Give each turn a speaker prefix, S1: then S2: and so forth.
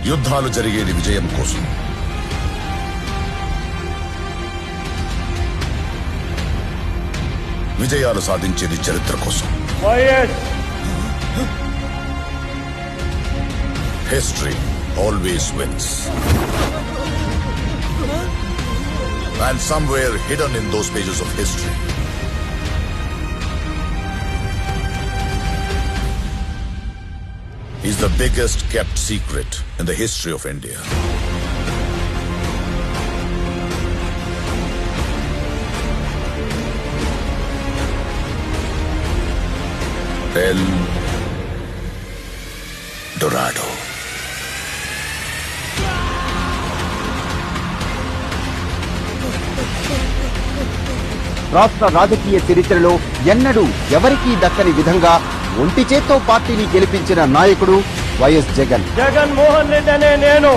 S1: యుద్ధాలు జరిగేది విజయం కోసం. విజయాలు సాధించేది చరిత్ర కోసం. History always wins. And somewhere hidden in those pages of history is the biggest kept secret in the history of India. El Dorado.
S2: రాష్ట్ర రాజకీయ చరిత్రలో ఎన్నడూ ఎవరికీ దక్కని విధంగా ఒంటి చేత్తో పార్టీని గెలిపించిన నాయకుడు వైఎస్ జగన్.
S3: జగన్మోహన్ రెడ్డి అనే నేను